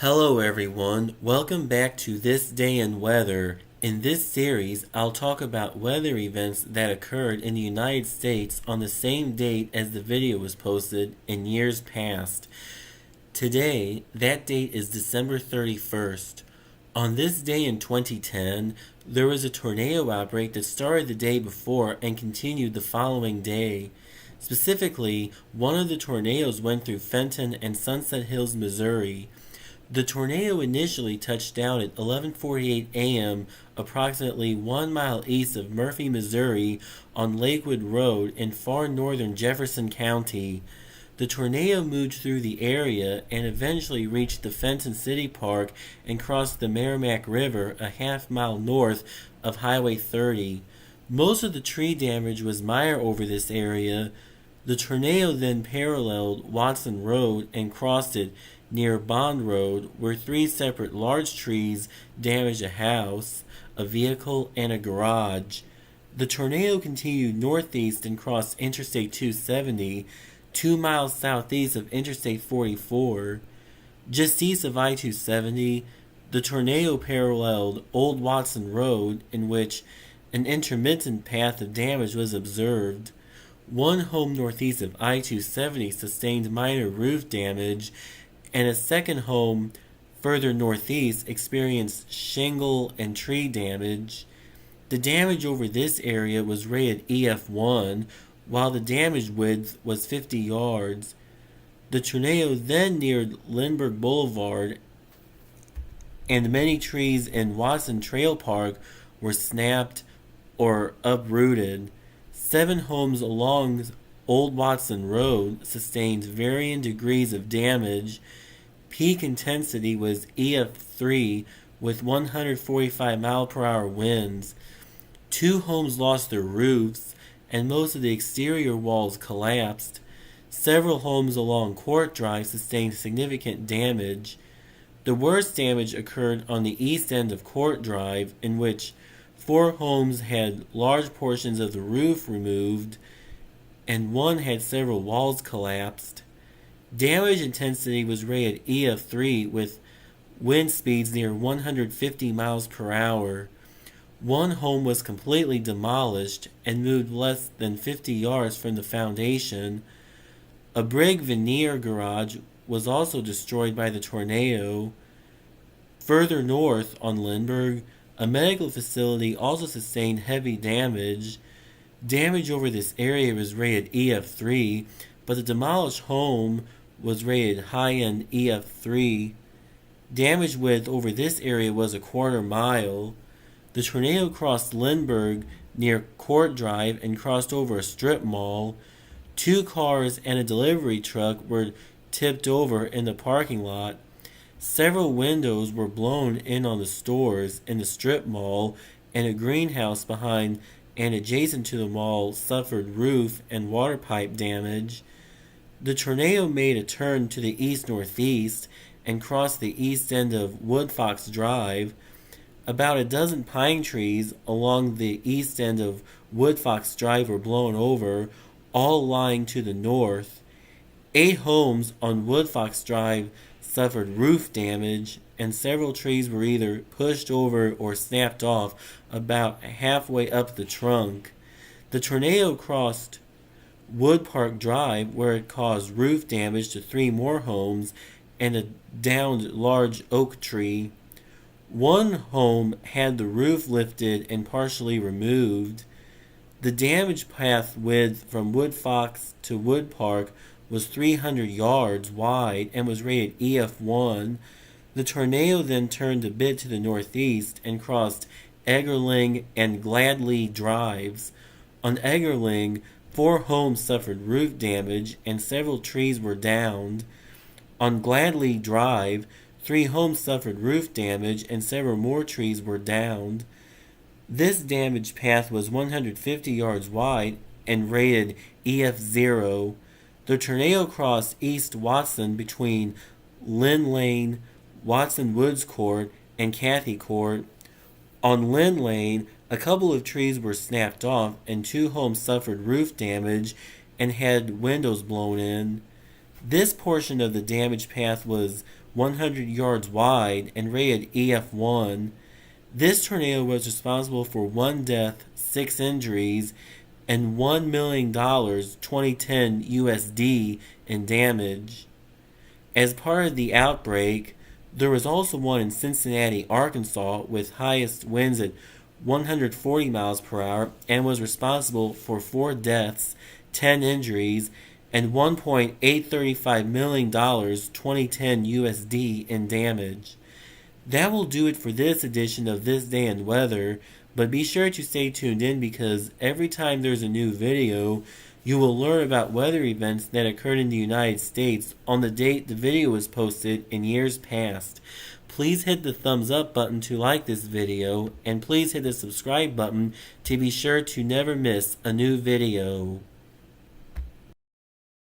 Hello everyone, welcome back to This Day in Weather. In this series, I'll talk about weather events that occurred in the United States on the same date as the video was posted in years past. Today, that date is December 31st. On this day in 2010, there was a tornado outbreak that started the day before and continued the following day. Specifically, one of the tornadoes went through Fenton and Sunset Hills, Missouri. The tornado initially touched down at 11:48 a.m. approximately 1 mile east of Murphy, Missouri on Lakewood Road in far northern Jefferson County. The tornado moved through the area and eventually reached the Fenton City Park and crossed the Merrimack River a half-mile north of Highway 30. Most of the tree damage was minor over this area. The tornado then paralleled Watson Road and crossed it near Bond Road, where three separate large trees damaged a house, a vehicle, and a garage. The tornado continued northeast and crossed Interstate 270, 2 miles southeast of Interstate 44. Just east of I-270, the tornado paralleled Old Watson Road, in which an intermittent path of damage was observed. One home northeast of I-270 sustained minor roof damage, and a second home further northeast experienced shingle and tree damage. The damage over this area was rated EF1, while the damage width was 50 yards. The tornado then neared Lindbergh Boulevard, and many trees in Watson Trail Park were snapped or uprooted. 7 homes along Old Watson Road sustained varying degrees of damage. Peak intensity was EF3 with 145 mile-per-hour winds. 2 homes lost their roofs, and most of the exterior walls collapsed. Several homes along Court Drive sustained significant damage. The worst damage occurred on the east end of Court Drive, in which 4 homes had large portions of the roof removed, and 1 had several walls collapsed. Damage intensity was rated EF3 with wind speeds near 150 miles per hour. 1 home was completely demolished and moved less than 50 yards from the foundation. A Brigg veneer garage was also destroyed by the tornado. Further north on Lindbergh, a medical facility also sustained heavy damage. Damage over this area was rated EF3, but the demolished home was rated high-end EF3. Damage width over this area was a quarter mile. The tornado crossed Lindbergh near Court Drive and crossed over a strip mall. 2 cars and a delivery truck were tipped over in the parking lot. Several windows were blown in on the stores in the strip mall, and a greenhouse behind and adjacent to the mall suffered roof and water pipe damage. The tornado made a turn to the east-northeast and crossed the east end of Woodfox Drive. About a dozen pine trees along the east end of Woodfox Drive were blown over, all lying to the north. 8 homes on Woodfox Drive suffered roof damage, and several trees were either pushed over or snapped off about halfway up the trunk. The tornado crossed Wood Park Drive, where it caused roof damage to 3 more homes and a downed large oak tree. 1 home had the roof lifted and partially removed. The damage path width from Woodfox to Wood Park was 300 yards wide and was rated EF1. The tornado then turned a bit to the northeast and crossed Eggerling and Gladly Drives. On Eggerling, 4 homes suffered roof damage and several trees were downed. On Gladly Drive, 3 homes suffered roof damage and several more trees were downed. This damage path was 150 yards wide and rated EF0. The tornado crossed East Watson between Lynn Lane, Watson Woods Court, and Cathy Court. On Lynn Lane, a couple of trees were snapped off and 2 homes suffered roof damage and had windows blown in. This portion of the damage path was 100 yards wide and rated EF1. This tornado was responsible for 1 death, 6 injuries, and $1 million 2010 USD in damage. As part of the outbreak, there was also one in Cincinnati, Arkansas, with highest winds at 140 miles per hour and was responsible for 4 deaths, 10 injuries, and $1.835 million 2010 USD in damage. That will do it for this edition of This Day in Weather, but be sure to stay tuned in because every time there's a new video, you will learn about weather events that occurred in the United States on the date the video was posted in years past. Please hit the thumbs up button to like this video, and please hit the subscribe button to be sure to never miss a new video.